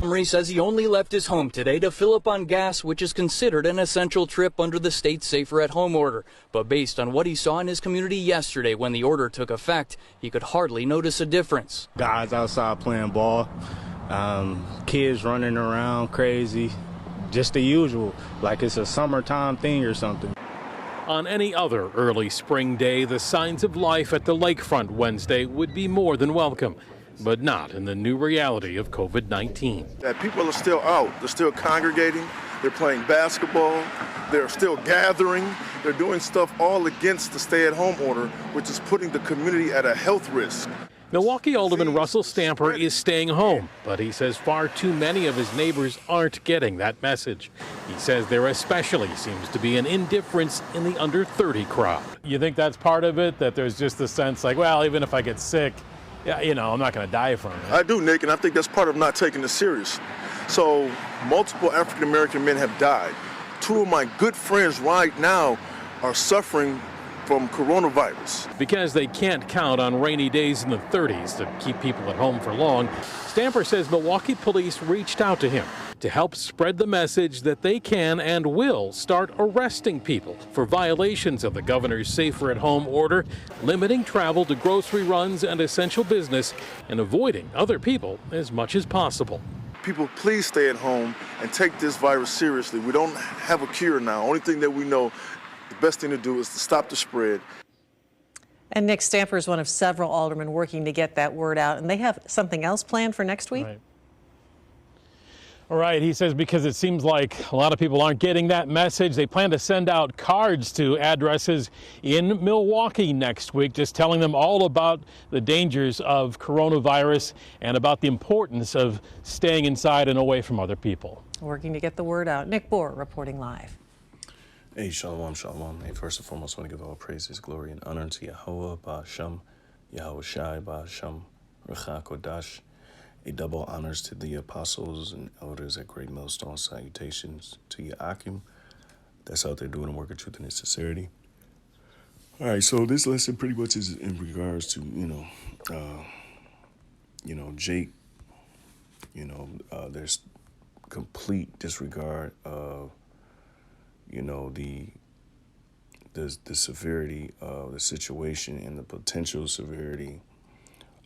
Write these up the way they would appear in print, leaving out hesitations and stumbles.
Montgomery says he only left his home today to fill up on gas, which is considered an essential trip under the state's Safer at Home order. But based on what he saw in his community yesterday when the order took effect, he could hardly notice a difference. Guys outside playing ball, kids running around crazy, just the usual, like it's a summertime thing or something. On any other early spring day, the signs of life at the lakefront Wednesday would be more than welcome, but not in the new reality of COVID-19. That people are still out, they're still congregating, they're playing basketball, they're still gathering, they're doing stuff all against the stay-at-home order, which is putting the community at a health risk. Milwaukee Alderman Russell Stamper is staying home, but he says far too many of his neighbors aren't getting that message. He says there especially seems to be an indifference in the under 30 crowd. You think that's part of it, that there's just the sense like, well, even if I get sick, yeah, you know, I'm not going to die from it. I do, Nick, and I think that's part of not taking this serious. So multiple African-American men have died. Two of my good friends right now are suffering from coronavirus. Because they can't count on rainy days in the 30s to keep people at home for long, Stamper says Milwaukee police reached out to him to help spread the message that they can and will start arresting people for violations of the governor's Safer at Home order, limiting travel to grocery runs and essential business, and avoiding other people as much as possible. People, please stay at home and take this virus seriously. We don't have a cure now. Only thing that we know, the best thing to do is to stop the spread. And Nick Stamper is one of several aldermen working to get that word out, and they have something else planned for next week? Right. All right, he says because it seems like a lot of people aren't getting that message, they plan to send out cards to addresses in Milwaukee next week, just telling them all about the dangers of coronavirus and about the importance of staying inside and away from other people. Working to get the word out. Nick Bohr reporting live. Hey, shalom, shalom. Hey, first and foremost, I want to give all praises, glory, and honor to Yahweh, Ba'ashem, Yahweh Shai, Ba'ashem, Ruach HaKodesh. A double honors to the apostles and elders at Great Millstone. Salutations to Yakim. That's out there doing the work of truth and sincerity. All right, so this lesson pretty much is in regards to, Jake. There's complete disregard of, the severity of the situation and the potential severity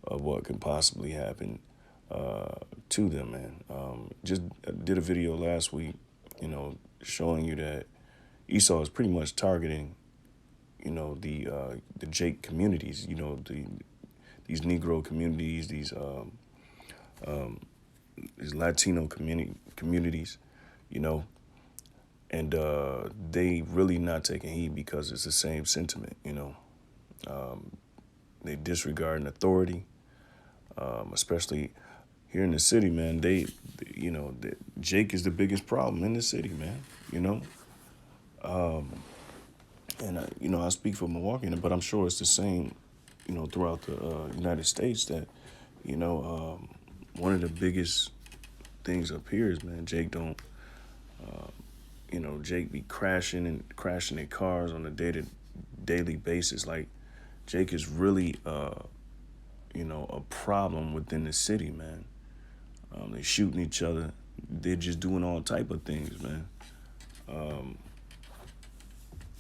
of what can possibly happen to them, man. Just did a video last week, showing you that Esau is pretty much targeting, the Jake communities, these Negro communities, these Latino communities, and they really not taking heed because it's the same sentiment, they disregarding authority, especially here in the city, man. Jake is the biggest problem in the city, man, and I speak for Milwaukee, but I'm sure it's the same, throughout the United States that, one of the biggest things up here is, man, Jake don't, Jake be crashing their cars on a daily basis. Like, Jake is really, a problem within the city, man. They shooting each other. They're just doing all type of things, man.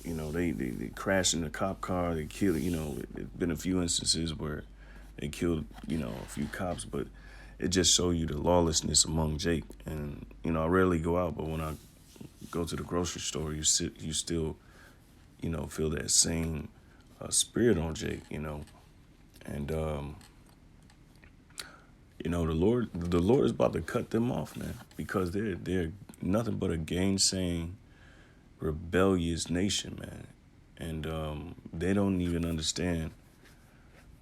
They crashed in a cop car. They killed, there's been a few instances where they killed, a few cops, but it just show you the lawlessness among Jake. And, I rarely go out, but when I go to the grocery store, you still, feel that same spirit on Jake, and, the Lord is about to cut them off, man, because they're nothing but a gainsaying, rebellious nation, man, and they don't even understand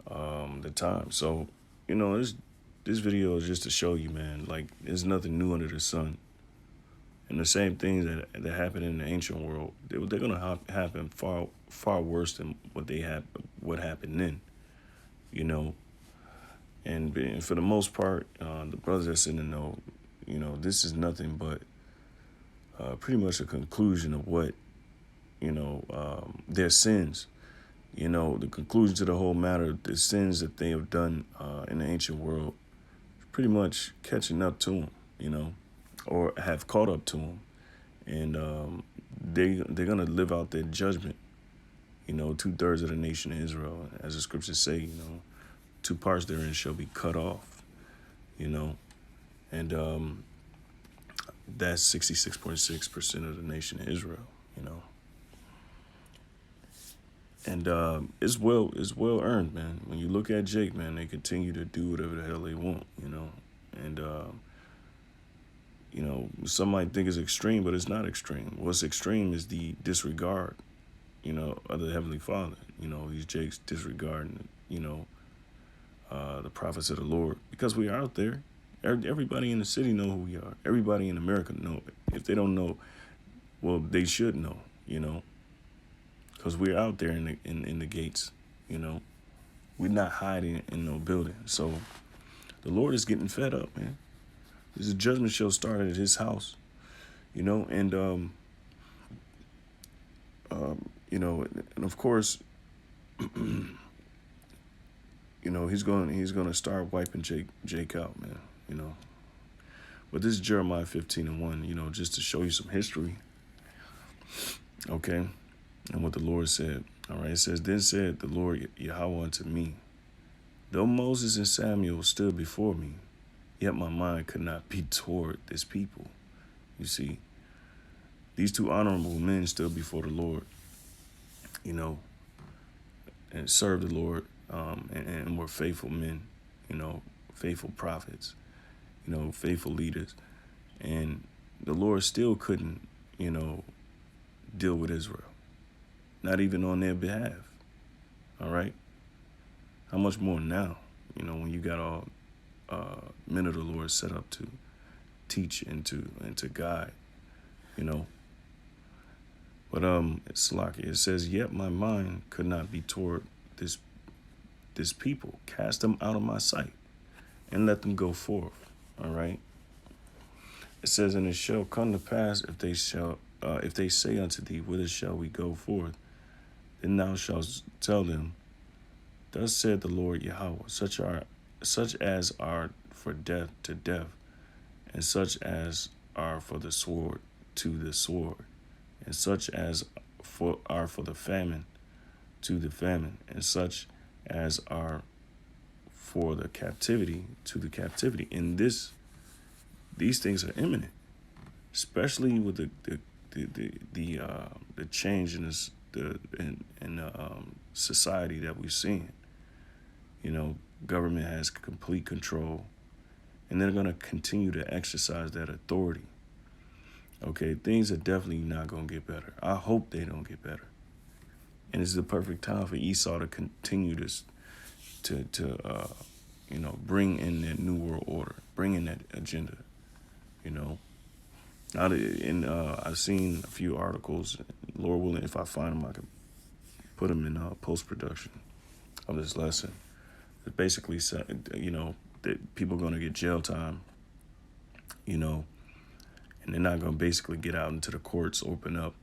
the time. So, this video is just to show you, man, like, there's nothing new under the sun, and the same things that happened in the ancient world, they're gonna happen far worse than what happened then, And for the most part, the brothers that's in the know, this is nothing but pretty much a conclusion of what, their sins. The conclusion to the whole matter, the sins that they have done in the ancient world, pretty much catching up to them. you know, or have caught up to them. And they're going to live out their judgment. You know, 2/3 of the nation of Israel, as the scriptures say, you know, 2 parts therein shall be cut off, you know. And that's 66.6% of the nation of Israel, you know. And it's well earned, man. When you look at Jake, man, they continue to do whatever the hell they want, you know. And you know, some might think it's extreme, but it's not extreme. What's extreme is the disregard, you know, of the Heavenly Father. You know, these Jakes disregarding, you know, the prophets of the Lord, because we are out there. Everybody in the city know who we are. Everybody in America know. If they don't know, well, they should know, you know, because we're out there in the gates, you know. We're not hiding in no building. So the Lord is getting fed up, man. There's a judgment show started at his house, you know, and you know, and of course, you know, he's going to start wiping Jake out, man, you know. But this is Jeremiah 15:1, you know, just to show you some history, okay, and what the Lord said. All right, it says, "Then said the Lord Yahweh unto me, though Moses and Samuel stood before me, yet my mind could not be toward this people." You see, these 2 honorable men stood before the Lord, you know, and served the Lord, and were faithful men, you know, faithful prophets, you know, faithful leaders. And the Lord still couldn't, you know, deal with Israel, not even on their behalf. All right. How much more now, you know, when you got all men of the Lord set up to teach and to guide, you know. But it's like it says, "Yet my mind could not be toward this people. Cast them out of my sight, and let them go forth." All right. It says, "And it shall come to pass, if they say unto thee, Whither shall we go forth? Then thou shalt tell them, Thus said the Lord Yahweh, such as are for death to death, and such as are for the sword to the sword, and such as are for the famine to the famine, and such as are for the captivity to the captivity." And these things are imminent, especially with the change in this society that we've seen. You know, government has complete control, and they're going to continue to exercise that authority. Okay, things are definitely not going to get better. I hope they don't get better. And it's the perfect time for Esau to continue this, to you know, bring in that new world order, bring in that agenda, you know. I've seen a few articles, Lord willing, if I find them, I can put them in post-production of this lesson. It basically said, you know, that people are going to get jail time, you know, and they're not going to basically get out into the courts, open up.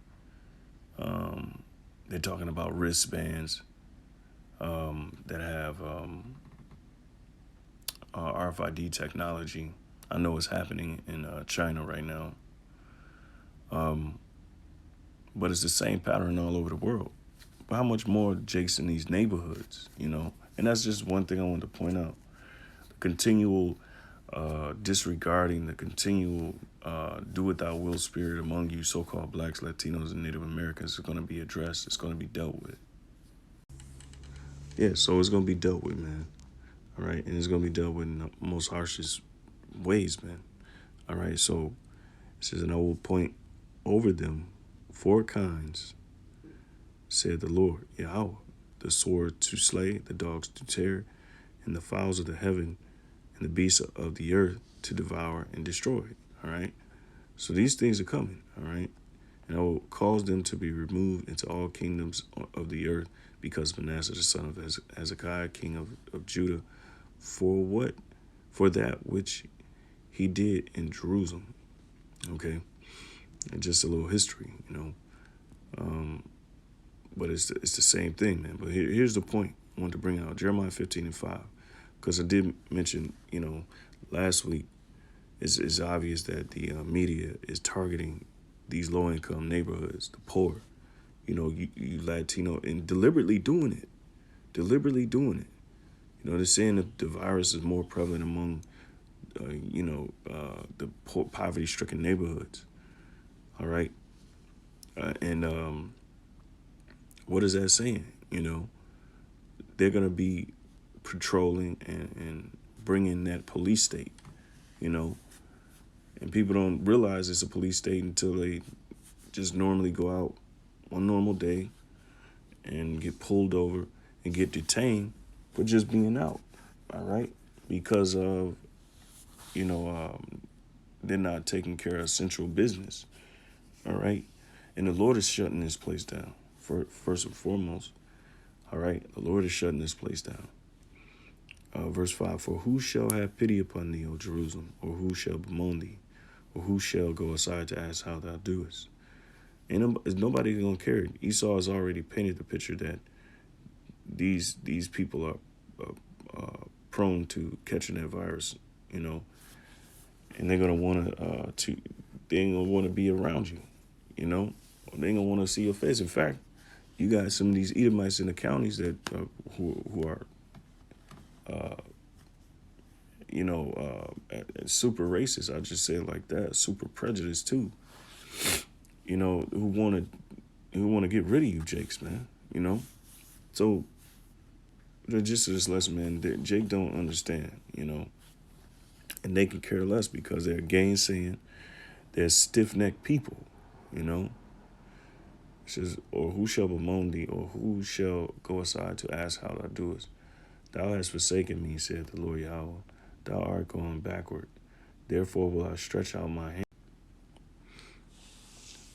They're talking about wristbands that have RFID technology. I know it's happening in China right now. But it's the same pattern all over the world. But how much more Jake's in these neighborhoods, you know? And that's just one thing I wanted to point out. The continual disregarding, the continual do what thou will spirit among you so-called blacks, Latinos, and Native Americans is going to be addressed. It's going to be dealt with. Yeah, so it's going to be dealt with, man. All right? And it's going to be dealt with in the most harshest ways, man. All right? So it says, "And I will point over them 4 kinds, said the Lord Yahweh, the sword to slay, the dogs to tear, and the fowls of the heaven, and the beasts of the earth to devour and destroy." All right. So these things are coming. All right. "And I will cause them to be removed into all kingdoms of the earth, because Manasseh the son of Hezekiah, king of Judah, for what? For that which he did in Jerusalem." Okay. And just a little history, you know. But it's the same thing, man. But here's the point I wanted to bring out. Jeremiah 15:5. Because I did mention, you know, last week it's obvious that the media is targeting these low-income neighborhoods, the poor, you Latino, and deliberately doing it. They're saying that the virus is more prevalent among, the poverty-stricken neighborhoods. All right. And what is that saying? They're going to be patrolling and bringing that police state, and people don't realize it's a police state until they just normally go out one normal day and get pulled over and get detained for just being out, all right? Because of, they're not taking care of central business, all right? And the Lord is shutting this place down, first and foremost, all right? The Lord is shutting this place down. Verse 5, for who shall have pity upon thee, O Jerusalem, or who shall bemoan thee, or who shall go aside to ask how thou doest? And nobody going to care. Esau has already painted the picture that these people are prone to catching that virus, and they're going to want they ain't going to want to be around you, they ain't going to want to see your face. In fact, you got some of these Edomites in the counties that who are super racist. I'll just say it like that, super prejudiced too. Who want to get rid of you, Jakes, man. So the gist of this lesson, man, that Jake don't understand, and they can care less because they're gainsaying, they're stiff-necked people, It says, or who shall bemoan thee, or who shall go aside to ask how thou doest? Thou hast forsaken me, saith the Lord Yahweh. Thou art going backward. Therefore will I stretch out my hand.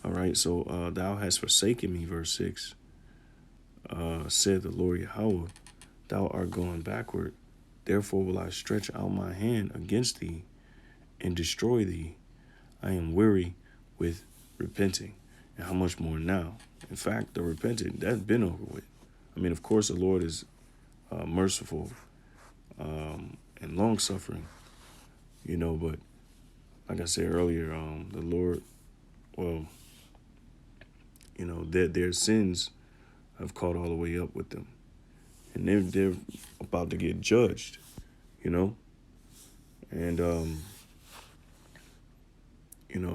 All right, so thou hast forsaken me, verse 6. Said the Lord Yahweh, thou art going backward. Therefore will I stretch out my hand against thee and destroy thee. I am weary with repenting. And how much more now? In fact, the repenting, that's been over with. I mean, of course, the Lord is merciful and long-suffering, but like I said earlier, the Lord, their sins have caught all the way up with them. And they're about to get judged, and,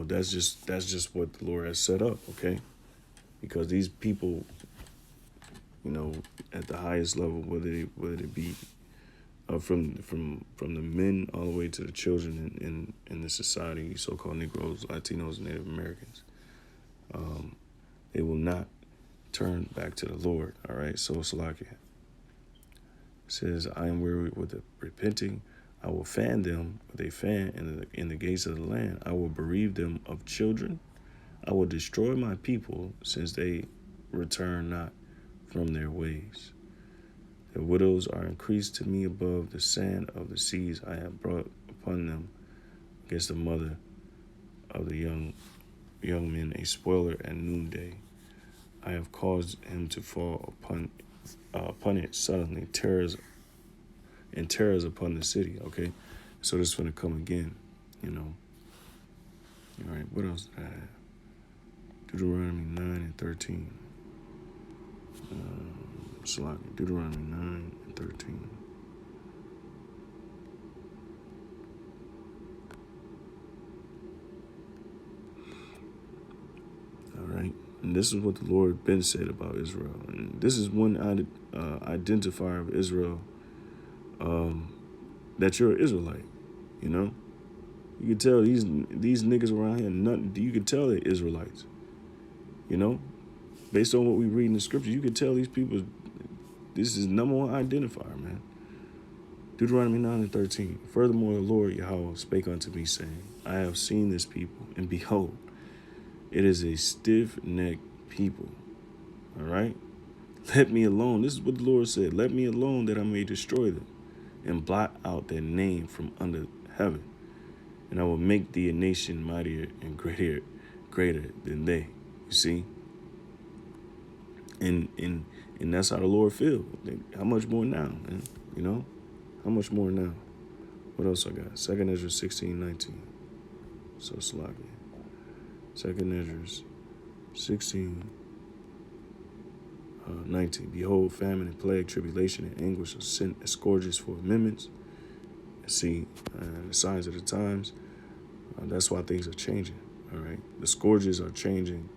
that's just what the Lord has set up, okay? Because these people, at the highest level, whether it be from the men all the way to the children in the society, so-called Negroes, Latinos, Native Americans, they will not turn back to the Lord, all right? So Salakia says, I am weary with the repenting. I will fan them with a fan in the gates of the land. I will bereave them of children. I will destroy my people, since they return not from their ways. Their widows are increased to me above the sand of the seas. I have brought upon them against the mother of the young men a spoiler at noonday. I have caused him to fall upon it suddenly, terrors upon the city. Okay, so this is going to come again, All right, what else did I have? Deuteronomy 9 and 13. Deuteronomy 9 and 13. All right. And this is what the Lord Ben said about Israel. And this is one identifier of Israel, that you're an Israelite, You can tell these niggas around here, you can tell they're Israelites, Based on what we read in the scripture, you can tell these people, this is number one identifier, man. Deuteronomy 9 and 13. Furthermore, the Lord Yahweh spake unto me, saying, I have seen this people, and behold, it is a stiff-necked people. All right? Let me alone. This is what the Lord said. Let me alone, that I may destroy them and blot out their name from under heaven. And I will make thee a nation mightier and greater than they. You see? And that's how the Lord feels. How much more now, man? How much more now? What else I got? 2 Ezra 16:19. So Salaki. Second Esdras 16, 19. Behold, famine and plague, tribulation and anguish are sent as scourges for amendments. See, the signs of the times. That's why things are changing. All right, the scourges are changing